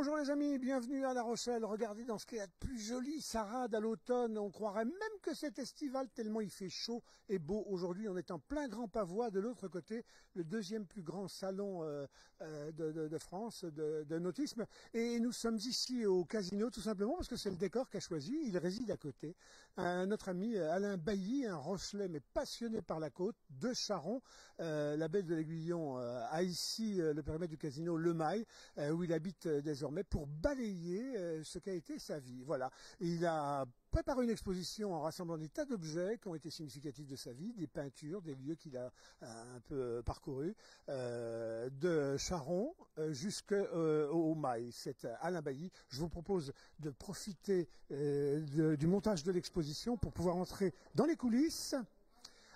Bonjour les amis, bienvenue à La Rochelle. Regardez dans ce qu'il y a de plus joli, ça rade à l'automne. On croirait même que c'est estival tellement il fait chaud et beau. Aujourd'hui, on est en plein Grand Pavois. De l'autre côté, le deuxième plus grand salon de France de nautisme. Et nous sommes ici au casino tout simplement parce que c'est le décor qu'a choisi. Il réside à côté. Notre ami Alain Bailly, un Rochelais mais passionné par la côte, de Charon. La Belle de l'Aiguillon a ici le périmètre du casino Le Mail, où il habite désormais pour balayer ce qu'a été sa vie. Voilà. Et il a préparé une exposition en rassemblant des tas d'objets qui ont été significatifs de sa vie, des peintures, des lieux qu'il a un peu parcourus, de Charon jusqu'au Mail. C'est Alain Bailly. Je vous propose de profiter du montage de l'exposition pour pouvoir entrer dans les coulisses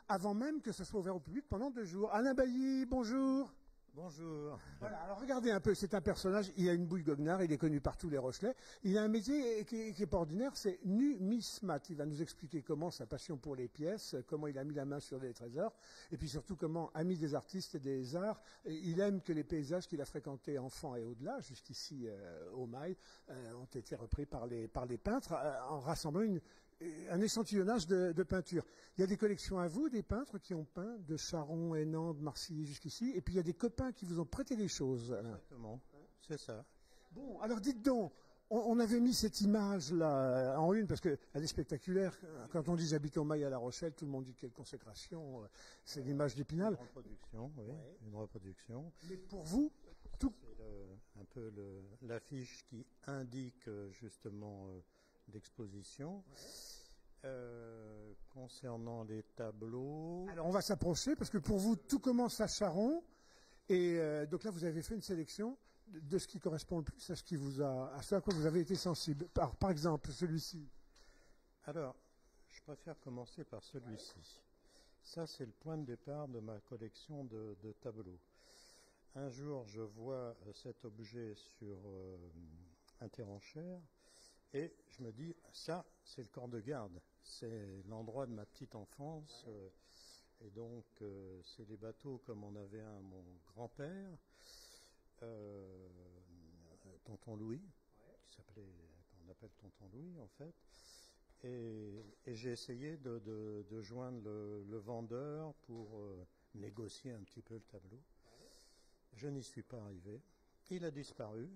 avant même que ce soit ouvert au public pendant 2 jours. Alain Bailly, bonjour. Bonjour. Voilà, alors regardez un peu, c'est un personnage, il a une bouille goguenard, il est connu par tous les Rochelais. Il a un métier qui est pas ordinaire, c'est numismate. Il va nous expliquer comment sa passion pour les pièces, comment il a mis la main sur des trésors, et puis surtout comment, ami des artistes et des arts, il aime que les paysages qu'il a fréquentés enfant et au-delà, jusqu'ici au Mail, ont été repris par les peintres en rassemblant un échantillonnage de peinture. Il y a des collections à vous, des peintres qui ont peint de Charon, Hénan, de Marcilly jusqu'ici, et puis il y a des copains qui vous ont prêté des choses. Exactement, c'est ça. Bon, alors dites donc, on avait mis cette image-là en une, parce qu'elle est spectaculaire. Quand on dit j'habite au Mail à La Rochelle, tout le monde dit quelle consécration, c'est l'image d'Épinal. Une reproduction, oui, ouais. Une reproduction. Mais pour vous, tout... C'est un peu l'affiche qui indique justement l'exposition. Concernant les tableaux... Alors on va s'approcher, parce que pour vous, tout commence à Charon. Et donc là, vous avez fait une sélection de ce qui correspond le plus à ce à quoi vous avez été sensible. Par exemple, celui-ci. Alors, je préfère commencer par celui-ci. Ça, c'est le point de départ de ma collection de tableaux. Un jour, je vois cet objet sur Interenchères et je me dis, ça, c'est le corps de garde. C'est l'endroit de ma petite enfance. Et donc, c'est les bateaux comme on avait un, mon grand-père, Tonton Louis, qu'on appelle Tonton Louis en fait. Et j'ai essayé de joindre le vendeur pour négocier un petit peu le tableau. Je n'y suis pas arrivé. Il a disparu.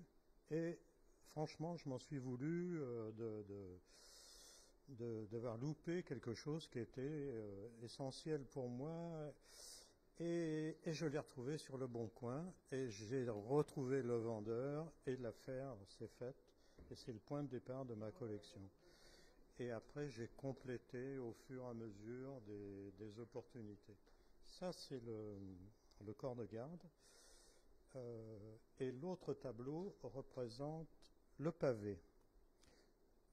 Et franchement, je m'en suis voulu d'avoir loupé quelque chose qui était essentiel pour moi. Et je l'ai retrouvé sur le Bon Coin. Et j'ai retrouvé le vendeur. Et l'affaire s'est faite. Et c'est le point de départ de ma collection. Et après, j'ai complété au fur et à mesure des opportunités. Ça, c'est le corps de garde. Et l'autre tableau représente le pavé.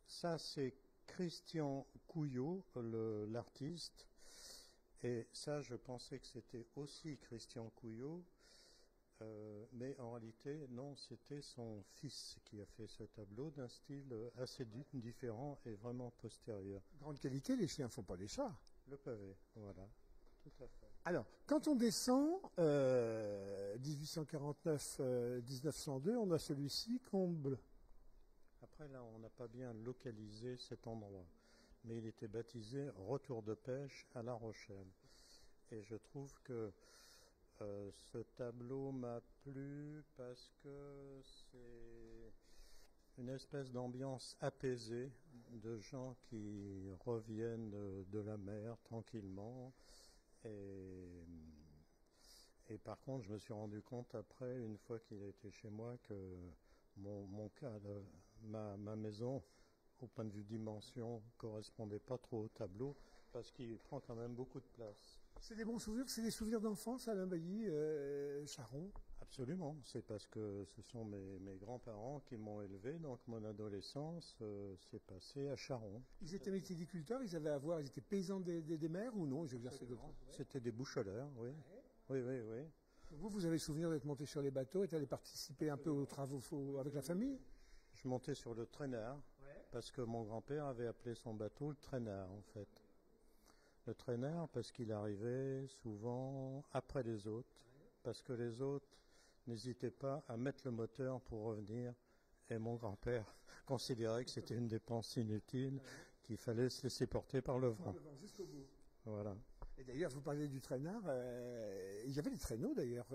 Ça, c'est Christian Couillot, l'artiste. Et ça, je pensais que c'était aussi Christian Couillot. Mais en réalité, non, c'était son fils qui a fait ce tableau d'un style assez différent et vraiment postérieur. Grande qualité, les chiens font pas des chats. Le pavé, voilà, tout à fait. Alors, quand on descend, 1849-1902, on a celui-ci, comble. Après, là, on n'a pas bien localisé cet endroit, mais il était baptisé Retour de pêche à La Rochelle. Et je trouve que ce tableau m'a plu parce que c'est une espèce d'ambiance apaisée de gens qui reviennent de la mer tranquillement. Et par contre, je me suis rendu compte après, une fois qu'il était chez moi, que mon cadre, ma maison, au point de vue dimension, correspondait pas trop au tableau parce qu'il prend quand même beaucoup de place. C'est des bons souvenirs, c'est des souvenirs d'enfance, Alain Bailly, Charon. Absolument, c'est parce que ce sont mes grands-parents qui m'ont élevé, donc mon adolescence s'est passée à Charon. Ils étaient méticulteurs, ils étaient paysans des mers ou non? C'était des boucheleurs, oui. Oui, oui, oui. Vous avez souvenir d'être monté sur les bateaux et d'aller participer un peu aux travaux avec la famille? Je montais sur le traînard, parce que mon grand-père avait appelé son bateau le traînard, en fait. Le traînard, parce qu'il arrivait souvent après les autres, parce que les autres n'hésitaient pas à mettre le moteur pour revenir Et mon grand-père considérait que c'était une dépense inutile, qu'il fallait se laisser porter par le vent. Jusqu'au bout. Voilà. Et d'ailleurs, vous parlez du traînard. Il y avait des traîneaux d'ailleurs,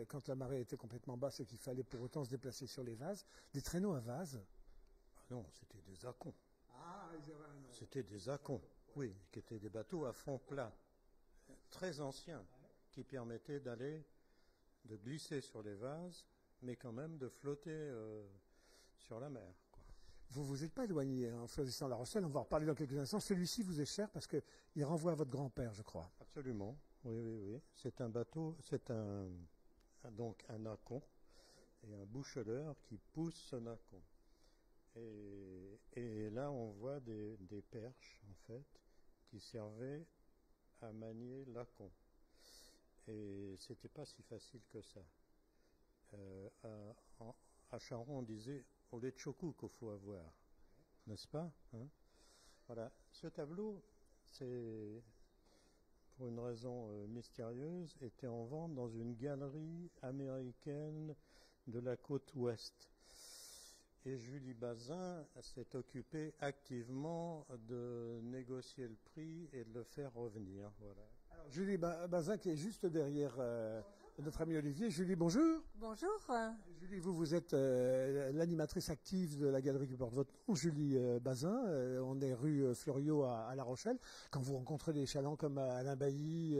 quand la marée était complètement basse et qu'il fallait pour autant se déplacer sur les vases. Des traîneaux à vase. Ah non, c'était des acons. Ah, ils avaient un nom. C'était des acons, oui, qui étaient des bateaux à fond plat, très anciens, qui permettaient de glisser sur les vases, mais quand même de flotter sur la mer, quoi. Vous vous êtes pas éloigné en choisissant La Rochelle. On va en reparler dans quelques instants. Celui-ci vous est cher parce qu'il renvoie à votre grand-père, je crois. Absolument, oui, oui, oui. C'est un bateau, donc un acon et un boucheleur qui pousse ce acon. Et là, on voit des perches, en fait, qui servaient à manier l'acon. Et c'était pas si facile que ça. À Charon, on disait au lait de chocou qu'il faut avoir, n'est-ce pas, hein? Voilà. Ce tableau, c'est, pour une raison mystérieuse, était en vente dans une galerie américaine de la côte ouest. Et Julie Bazin s'est occupée activement de négocier le prix et de le faire revenir. Voilà. Alors, Julie Bazin qui est juste derrière notre ami Olivier. Julie, bonjour. Bonjour. Julie, vous êtes l'animatrice active de la galerie qui porte votre nom, Julie Bazin. On est rue Fleuriot à La Rochelle. Quand vous rencontrez des chalands comme Alain Bailly,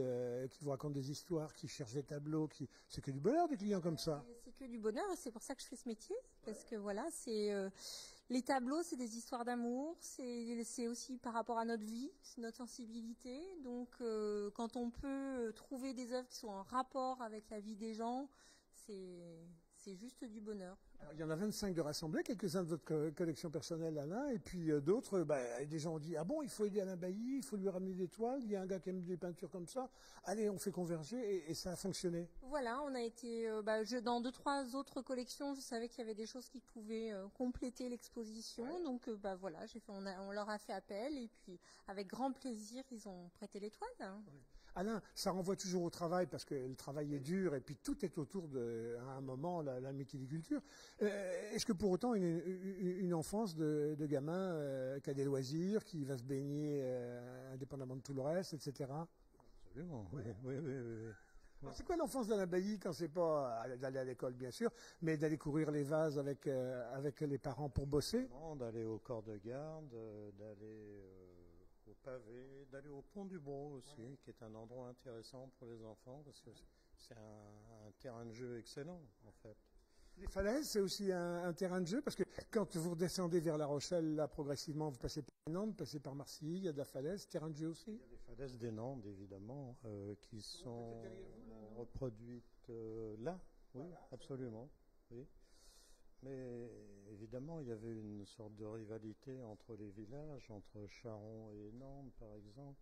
qui vous racontent des histoires, qui cherchent des tableaux, c'est que du bonheur des clients comme ça. C'est que du bonheur et c'est pour ça que je fais ce métier. Parce que voilà, les tableaux, c'est des histoires d'amour. C'est aussi par rapport à notre vie, c'est notre sensibilité. Donc, quand on peut trouver des œuvres qui sont en rapport avec la vie des gens, c'est juste du bonheur. Alors, il y en a 25 de rassemblés, quelques-uns de votre collection personnelle, Alain, et puis d'autres, des gens ont dit, ah bon, il faut aider Alain Bailly, il faut lui ramener des toiles, il y a un gars qui aime des peintures comme ça, allez, on fait converger, et ça a fonctionné. Voilà, on a été, dans 2-3 autres collections, je savais qu'il y avait des choses qui pouvaient compléter l'exposition, ouais. Donc voilà, on leur a fait appel, et puis avec grand plaisir, ils ont prêté les toiles. Hein. Ouais. Alain, ça renvoie toujours au travail parce que le travail est dur et puis tout est autour à un moment, la mytiliculture. Est-ce que pour autant une enfance de gamin qui a des loisirs, qui va se baigner indépendamment de tout le reste, etc. Absolument, oui. C'est quoi l'enfance d'Alain Bailly quand c'est pas d'aller à l'école bien sûr, mais d'aller courir les vases avec les parents pour bosser? Non, d'aller au corps de garde, d'aller au pavé, d'aller au pont du Bro aussi, ouais. Qui est un endroit intéressant pour les enfants parce que c'est un terrain de jeu excellent en fait. Les falaises, c'est aussi un terrain de jeu parce que quand vous redescendez vers La Rochelle, là progressivement, vous passez par Nantes, vous passez par Marcilly, il y a de la falaise, terrain de jeu aussi. Il y a des falaises des Nantes évidemment qui sont reproduites là, oui, voilà. Absolument, oui. Mais évidemment, il y avait une sorte de rivalité entre les villages, entre Charon et Nantes, par exemple.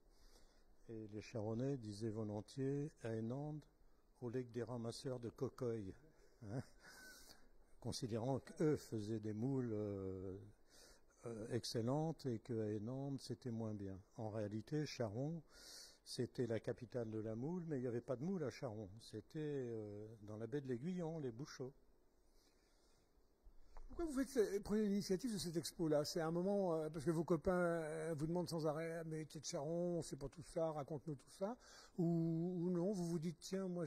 Et les Charonnais disaient volontiers à Nantes, au lait que des ramasseurs de cocoilles, hein, considérant qu'eux faisaient des moules excellentes et qu'à Nantes, c'était moins bien. En réalité, Charon, c'était la capitale de la moule, mais il n'y avait pas de moule à Charon. C'était dans la baie de l'Aiguillon, les Bouchots. Pourquoi vous prenez l'initiative de cette expo-là? C'est un moment, parce que vos copains vous demandent sans arrêt, mais t'es de Charon, on ne sait pas tout ça, raconte-nous tout ça, ou non, vous vous dites, tiens, moi,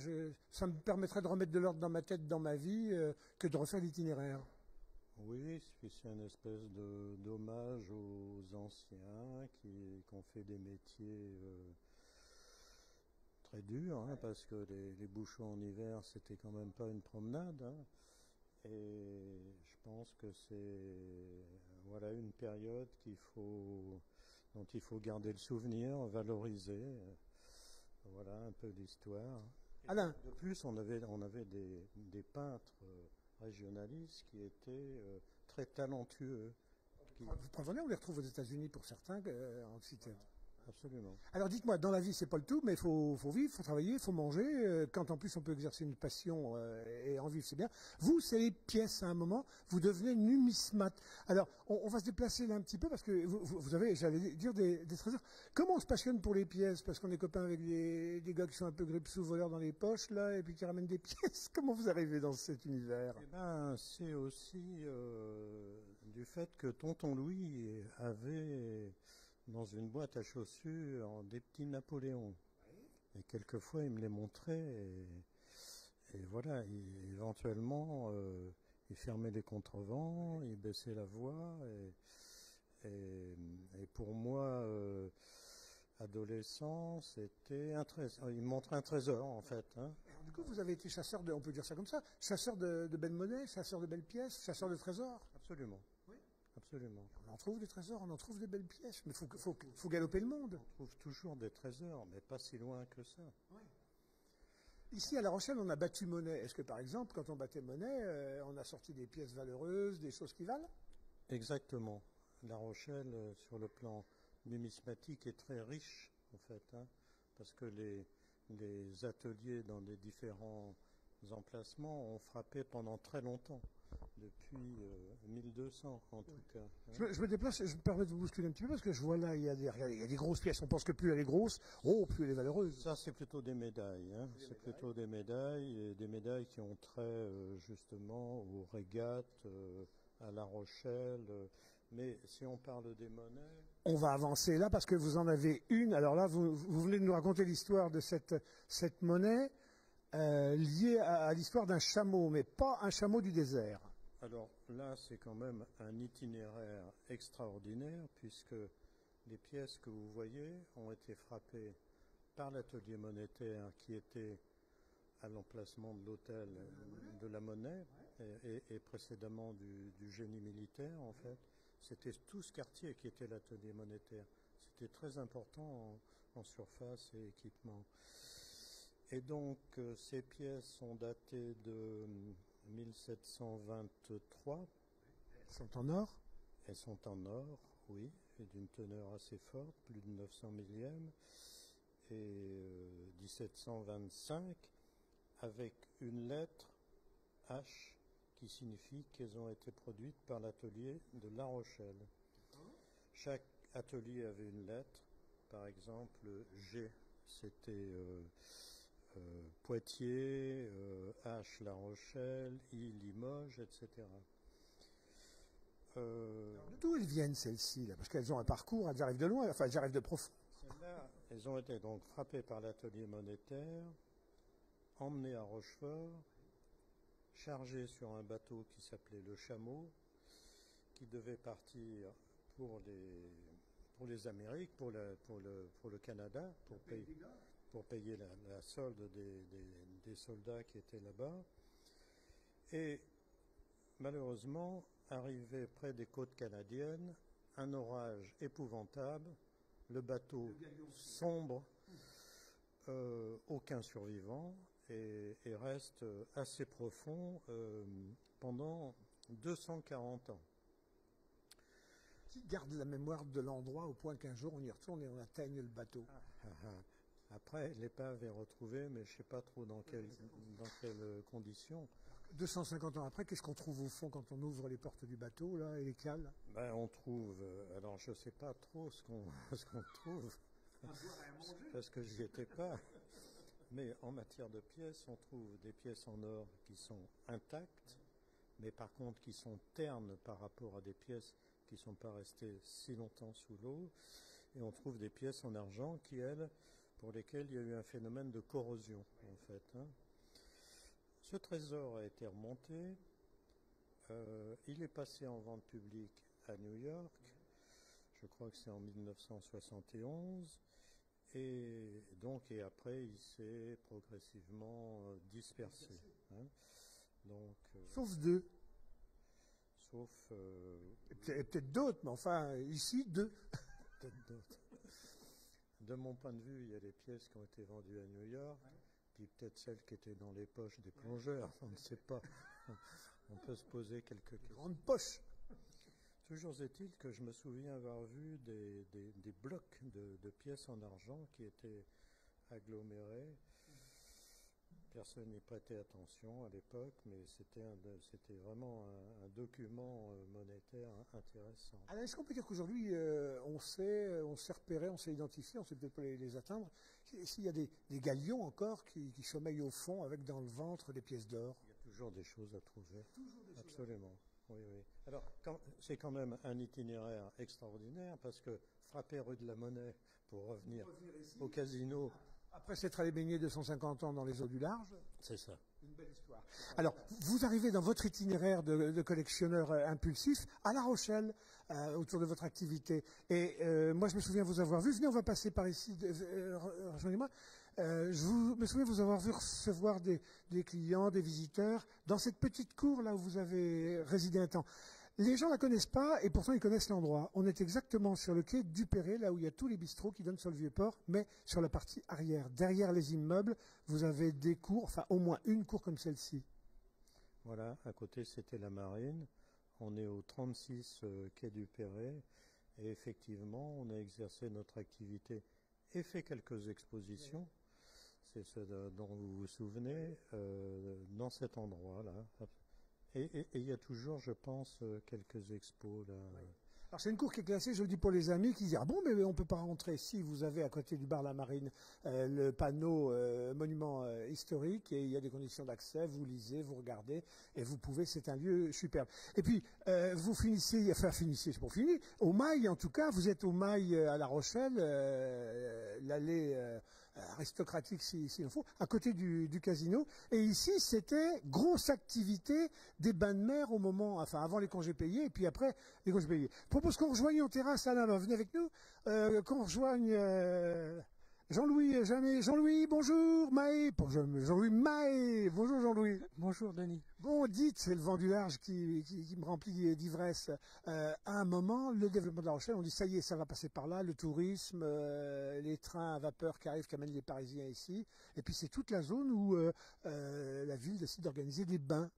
ça me permettrait de remettre de l'ordre dans ma tête, dans ma vie, que de refaire l'itinéraire. Oui, c'est une espèce d'hommage aux anciens qui ont fait des métiers très durs, hein, parce que les bouchons en hiver, c'était quand même pas une promenade, hein. Et je pense que c'est une période dont il faut garder le souvenir, valoriser, voilà un peu l'histoire. Alain. De plus, on avait des peintres régionalistes qui étaient très talentueux. Vous prévenez, on les retrouve aux États-Unis pour certains en cité. Absolument. Alors dites-moi, dans la vie, c'est pas le tout, mais il faut vivre, il faut travailler, il faut manger. Quand en plus on peut exercer une passion et en vivre, c'est bien. Vous, c'est les pièces à un moment, vous devenez numismate. Alors, on va se déplacer là un petit peu parce que vous avez, j'allais dire, des trésors. Comment on se passionne pour les pièces? Parce qu'on est copains avec des gars qui sont un peu grippe-sous voleurs dans les poches, là, et puis qui ramènent des pièces. Comment vous arrivez dans cet univers? Eh ben, c'est aussi du fait que tonton Louis avait dans une boîte à chaussures des petits Napoléons. Et quelquefois, il me les montrait. Et voilà, éventuellement, il fermait les contrevents, il baissait la voix. Et pour moi, adolescent, c'était un trésor. Il me montrait un trésor, en fait. Hein. Alors, du coup, vous avez été chasseur on peut dire ça comme ça, chasseur de belles monnaies, chasseur de belles pièces, chasseur de trésors. Absolument. Oui. Absolument. On en trouve des trésors, on en trouve des belles pièces, mais faut galoper le monde. On trouve toujours des trésors, mais pas si loin que ça. Oui. Ici, à La Rochelle, on a battu monnaie. Est-ce que, par exemple, quand on battait monnaie, on a sorti des pièces valeureuses, des choses qui valent? Exactement. La Rochelle, sur le plan numismatique, est très riche, en fait, hein, parce que les ateliers dans les différents emplacements ont frappé pendant très longtemps, depuis 1200 en tout cas. Hein. Je me déplace, je me permets de vous bousculer un petit peu parce que je vois là, il y a des grosses pièces. On pense que plus elle est grosse, plus elle est valeureuse. Ça, c'est plutôt des médailles. Hein. C'est plutôt des médailles, et des médailles qui ont trait justement aux régates, à La Rochelle. Mais si on parle des monnaies... On va avancer là parce que vous en avez une. Alors là, vous venez de nous raconter l'histoire de cette monnaie liée à l'histoire d'un chameau, mais pas un chameau du désert. Alors là, c'est quand même un itinéraire extraordinaire puisque les pièces que vous voyez ont été frappées par l'atelier monétaire qui était à l'emplacement de l'hôtel de la Monnaie et précédemment du génie militaire en fait. C'était tout ce quartier qui était l'atelier monétaire. C'était très important en surface et équipement. Et donc ces pièces sont datées de 1723. Elles sont en or? Elles sont en or, oui, et d'une teneur assez forte, plus de 900 millièmes. Et 1725, avec une lettre H qui signifie qu'elles ont été produites par l'atelier de La Rochelle. Chaque atelier avait une lettre, par exemple G, c'était Poitiers, H La Rochelle, I Limoges, etc. D'où elles viennent celles-ci là? Parce qu'elles ont un parcours, elles arrivent de loin, enfin elles arrivent de profond. Celles-là, elles ont été donc frappées par l'atelier monétaire, emmenées à Rochefort, chargées sur un bateau qui s'appelait le Chameau, qui devait partir pour les Amériques, pour le Canada, pour payer la solde des soldats qui étaient là-bas. Et malheureusement, arrivé près des côtes canadiennes, un orage épouvantable, le bateau sombre, aucun survivant, et reste assez profond pendant 240 ans. Qui garde la mémoire de l'endroit au point qu'un jour on y retourne et on atteigne le bateau? Après, l'épave est retrouvée, mais je ne sais pas trop dans quelles conditions. 250 ans après, qu'est-ce qu'on trouve au fond quand on ouvre les portes du bateau là, et les cales? Ben, on trouve, alors je ne sais pas trop ce qu'on trouve, parce que je n'y étais pas. Mais en matière de pièces, on trouve des pièces en or qui sont intactes, mais par contre qui sont ternes par rapport à des pièces qui ne sont pas restées si longtemps sous l'eau. Et on trouve des pièces en argent qui, elles, pour lesquelles il y a eu un phénomène de corrosion, en fait. Hein. Ce trésor a été remonté. Il est passé en vente publique à New York. Je crois que c'est en 1971. Et après, il s'est progressivement dispersé. Hein. Donc, Sauf deux. Sauf... Et peut-être d'autres, mais enfin, ici, deux. Peut-être d'autres. De mon point de vue, il y a des pièces qui ont été vendues à New York, puis peut-être celles qui étaient dans les poches des plongeurs, on ne sait pas. On peut se poser quelques questions. Grande poche. Toujours est-il que je me souviens avoir vu des blocs de pièces en argent qui étaient agglomérés. Personne n'y prêtait attention à l'époque, mais c'était vraiment un document monétaire intéressant. Alors, est-ce qu'on peut dire qu'aujourd'hui, on sait repérer, on sait identifier, on sait peut-être pas les atteindre, s'il y a des galions encore qui sommeillent au fond avec dans le ventre des pièces d'or? Il y a toujours des choses à trouver. Absolument. Oui, oui. Alors, c'est quand même un itinéraire extraordinaire parce que frapper rue de la Monnaie pour revenir au casino, Après s'être allé baigner 250 ans dans les eaux du large, c'est ça. une belle histoire. Alors, vous arrivez dans votre itinéraire de collectionneur impulsif à La Rochelle, autour de votre activité. Et moi, je me souviens vous avoir vu. Venez, on va passer par ici. Rejoignez-moi. Me souviens vous avoir vu recevoir des clients, des visiteurs, dans cette petite cour là où vous avez résidé un temps. Les gens ne la connaissent pas et pourtant ils connaissent l'endroit. On est exactement sur le quai du Perret, là où il y a tous les bistrots qui donnent sur le Vieux-Port, mais sur la partie arrière. Derrière les immeubles, vous avez des cours, enfin au moins une cour comme celle-ci. Voilà, à côté c'était la Marine. On est au 36 quai du Perret et effectivement on a exercé notre activité et fait quelques expositions. C'est ce dont vous vous souvenez, dans cet endroit-là. Et il y a toujours, je pense, quelques expos là. Alors c'est une cour qui est classée, je le dis pour les amis qui disent ah bon mais on peut pas rentrer. Si vous avez à côté du bar La Marine le panneau monument historique et il y a des conditions d'accès, vous lisez, vous regardez et vous pouvez, c'est un lieu superbe. Et puis vous finissez, c'est pour finir, au Mail en tout cas, vous êtes au Mail à La Rochelle, l'allée aristocratique s'il en faut, à côté du casino. Et ici c'était grosse activité des bains de mer au moment, enfin avant les congés payés et puis après les congés payés. Je propose qu'on rejoigne en terrasse, Alain, venez avec nous, qu'on rejoigne Jean-Louis Jamais. Jean-Louis, bonjour, Maë. Jean-Louis Maë, bonjour Jean-Louis. Bonjour Denis. Bon, dites, c'est le vent du large qui me remplit d'ivresse. À un moment, le développement de La Rochelle, on dit ça y est, ça va passer par là, le tourisme, les trains à vapeur qui arrivent, qui amènent les Parisiens ici. Et puis c'est toute la zone où la ville décide d'organiser des bains.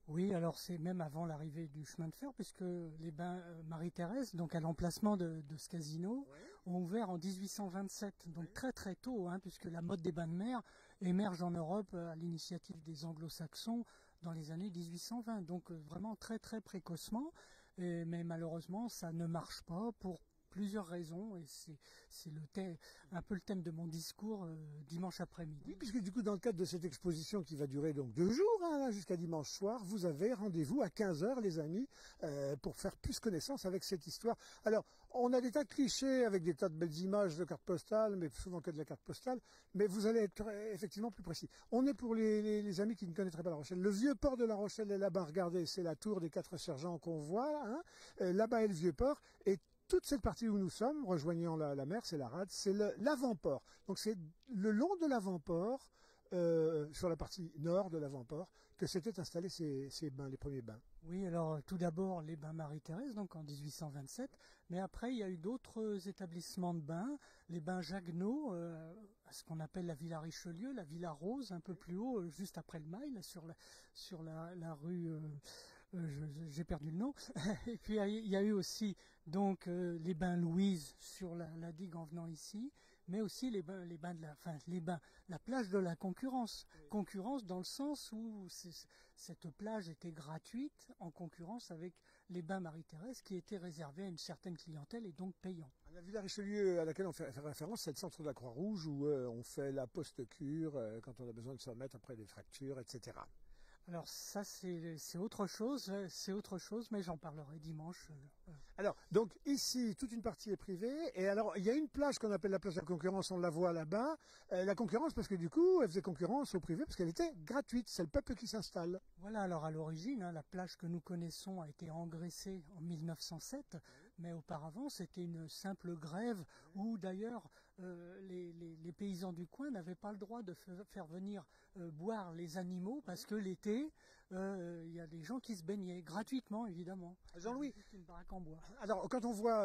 Oui, alors c'est même avant l'arrivée du chemin de fer, puisque les bains Marie-Thérèse, donc à l'emplacement de ce casino, ont ouvert en 1827, donc très très tôt, puisque la mode des bains de mer émerge en Europe à l'initiative des anglo-saxons dans les années 1820, donc vraiment très très précocement, mais malheureusement ça ne marche pas pour plusieurs raisons, et c'est un peu le thème de mon discours dimanche après-midi. Oui, puisque du coup, dans le cadre de cette exposition qui va durer donc 2 jours, jusqu'à dimanche soir, vous avez rendez-vous à 15h, les amis, pour faire plus connaissance avec cette histoire. Alors, on a des tas de clichés avec des tas de belles images de cartes postales, mais souvent que de la carte postale, mais vous allez être effectivement plus précis. On est pour les amis qui ne connaîtraient pas La Rochelle. Le vieux port de La Rochelle est là-bas, regardez, c'est la tour des 4 sergents qu'on voit, là-bas est le vieux port, et toute cette partie où nous sommes, rejoignant la mer, c'est la rade, c'est l'avant-port. Donc c'est le long de l'avant-port, sur la partie nord de l'avant-port, que s'étaient installés ces bains, les premiers bains. Oui, alors tout d'abord les bains Marie-Thérèse, donc en 1827, mais après il y a eu d'autres établissements de bains, les bains Jaguenot, ce qu'on appelle la Villa Richelieu, la Villa Rose, un peu plus haut, juste après le Mail, sur la rue... j'ai perdu le nom. Et puis il y a eu aussi donc les bains Louise sur la digue en venant ici, mais aussi les bains la plage de la concurrence. Concurrence dans le sens où cette plage était gratuite en concurrence avec les bains Marie-Thérèse qui étaient réservés à une certaine clientèle et donc payants. La Villa Richelieu à laquelle on fait référence, c'est le centre de la Croix-Rouge où on fait la post-cure quand on a besoin de se remettre après des fractures, etc. Alors ça c'est autre chose, mais j'en parlerai dimanche. Alors, donc ici, toute une partie est privée, et alors il y a une plage qu'on appelle la plage de la concurrence, on la voit là-bas, la concurrence parce que du coup, elle faisait concurrence au privé parce qu'elle était gratuite, c'est le peuple qui s'installe. Voilà, alors à l'origine, la plage que nous connaissons a été engraissée en 1907, mais auparavant c'était une simple grève où d'ailleurs les paysans du coin n'avaient pas le droit de faire venir boire les animaux parce que l'été, il y a des gens qui se baignaient gratuitement évidemment. Jean-Louis, une baraque en bois. Alors quand on voit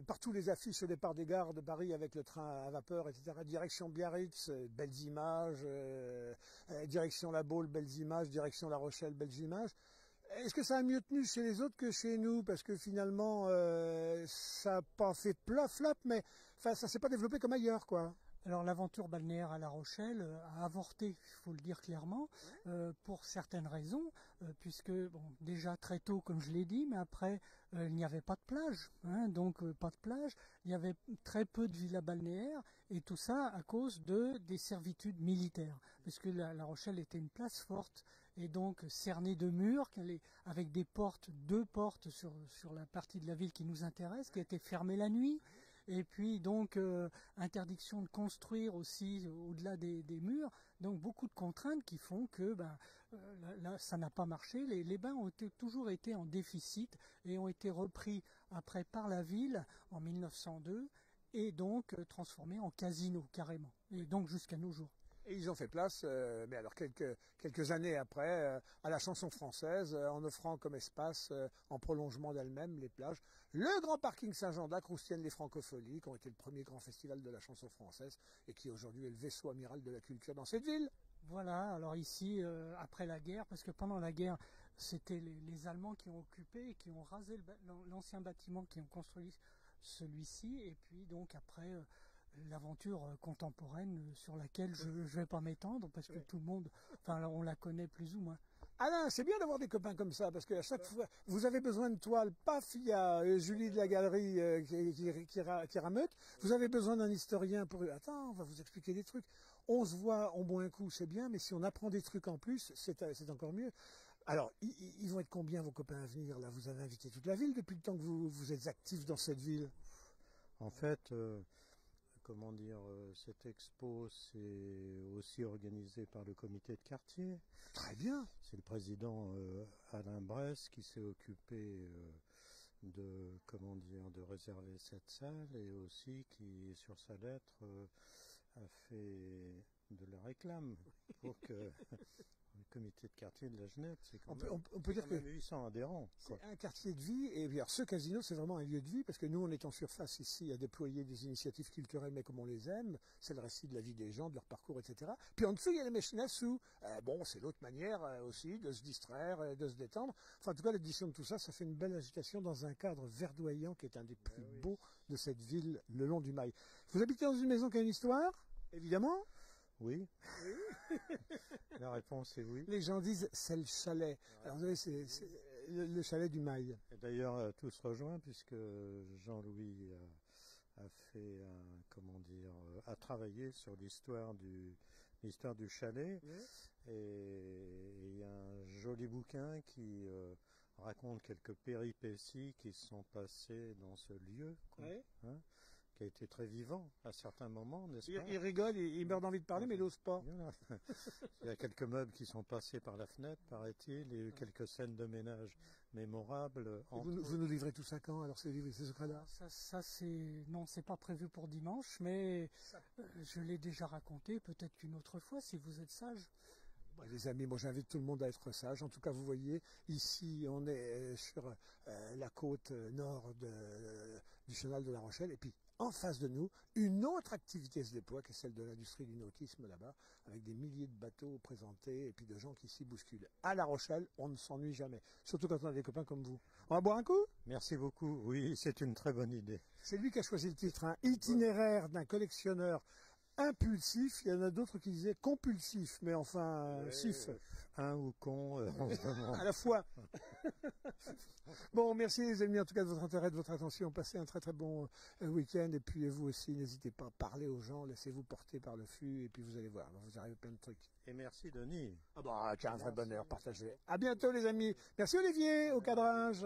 partout les affiches au départ des gares de Paris avec le train à vapeur, etc., direction Biarritz, belles images, direction La Baule, belles images, direction La Rochelle, belles images, est-ce que ça a mieux tenu chez les autres que chez nous? Parce que finalement, ça n'a pas fait flop, mais ça s'est pas développé comme ailleurs, quoi. Alors l'aventure balnéaire à La Rochelle a avorté, il faut le dire clairement, pour certaines raisons, puisque déjà très tôt, comme je l'ai dit, mais après il n'y avait pas de plage, donc pas de plage, il y avait très peu de villas balnéaires, et tout ça à cause des servitudes militaires, puisque La Rochelle était une place forte, et donc cerné de murs, avec des portes, 2 portes sur la partie de la ville qui nous intéresse, qui étaient fermées la nuit. Et puis donc interdiction de construire aussi au-delà des murs. Donc beaucoup de contraintes qui font que là, ça n'a pas marché. Les bains ont toujours été en déficit et ont été repris après par la ville en 1902 et donc transformés en casino carrément. Et donc jusqu'à nos jours. Et ils ont fait place, mais alors quelques années après, à la chanson française, en offrant comme espace, en prolongement d'elle-même, les plages, le grand parking Saint-Jean d'Acre où se tiennent les Francopholies, qui ont été le premier grand festival de la chanson française et qui aujourd'hui est le vaisseau amiral de la culture dans cette ville. Voilà, alors ici, après la guerre, parce que pendant la guerre, c'était les Allemands qui ont occupé et qui ont rasé l'ancien bâtiment, qui ont construit celui-ci, et puis donc après... l'aventure contemporaine sur laquelle je ne vais pas m'étendre parce que tout le monde, enfin on la connaît plus ou moins. Alain, c'est bien d'avoir des copains comme ça parce qu'à chaque fois, vous avez besoin de toile, paf, il y a Julie de la galerie qui rameute. Vous avez besoin d'un historien pour... Attends, on va vous expliquer des trucs. On se voit, on boit un coup, c'est bien, mais si on apprend des trucs en plus, c'est encore mieux. Alors, ils vont être combien vos copains à venir là? Vous avez invité toute la ville depuis le temps que vous êtes actifs dans cette ville? En fait... comment dire, cette expo, c'est aussi organisé par le comité de quartier. Très bien. C'est le président Alain Bresse qui s'est occupé de réserver cette salle et aussi qui, sur sa lettre, a fait de la réclame pour que le comité de quartier de la Genève, c'est quand on peut dire que 800 adhérents. C'est un quartier de vie, et bien ce casino c'est vraiment un lieu de vie, parce que nous on est en surface ici à déployer des initiatives culturelles, mais comme on les aime, c'est le récit de la vie des gens, de leur parcours, etc. Puis en dessous il y a les machines à sous. Bon, c'est l'autre manière aussi de se distraire, de se détendre. Enfin en tout cas l'addition de tout ça, ça fait une belle agitation dans un cadre verdoyant qui est un des plus beaux de cette ville le long du Mail. Vous habitez dans une maison qui a une histoire, évidemment? Oui. La réponse est oui. Les gens disent c'est le chalet. Alors vous savez, c'est le chalet du Mail. Et d'ailleurs, tout se rejoint puisque Jean-Louis a fait a travaillé sur l'histoire du chalet. Oui. Et il y a un joli bouquin qui raconte quelques péripéties qui se sont passées dans ce lieu. Oui. Qui a été très vivant à certains moments, n'est-ce pas? Il rigole, il meurt d'envie de parler, mais il n'ose pas. Voilà. Il y a quelques meubles qui sont passés par la fenêtre, paraît-il, et quelques scènes de ménage mémorables. Vous nous livrez tout ça quand, alors ces secrets-là? Ça c'est pas prévu pour dimanche, mais je l'ai déjà raconté, peut-être qu'une autre fois, si vous êtes sage. Les amis, moi j'invite tout le monde à être sage. En tout cas, vous voyez, ici on est sur la côte nord du chenal de La Rochelle, et puis en face de nous, une autre activité se déploie, qui est celle de l'industrie du nautisme là-bas, avec des milliers de bateaux présentés et puis de gens qui s'y bousculent. À La Rochelle, on ne s'ennuie jamais, surtout quand on a des copains comme vous. On va boire un coup? Merci beaucoup. Oui, c'est une très bonne idée. C'est lui qui a choisi le titre, hein, Itinéraire d'un collectionneur impulsif. Il y en a d'autres qui disaient compulsif, mais enfin, sif. Un ou con, à la fois. Bon, merci les amis en tout cas de votre intérêt, de votre attention. Passez un très très bon week-end, et puis vous aussi, n'hésitez pas à parler aux gens, laissez-vous porter par le flux, et puis vous allez voir, vous arrivez plein de trucs. Et merci Denis. Ah bah, tiens, un vrai bonheur partagé. À bientôt les amis. Merci Olivier, au cadrage.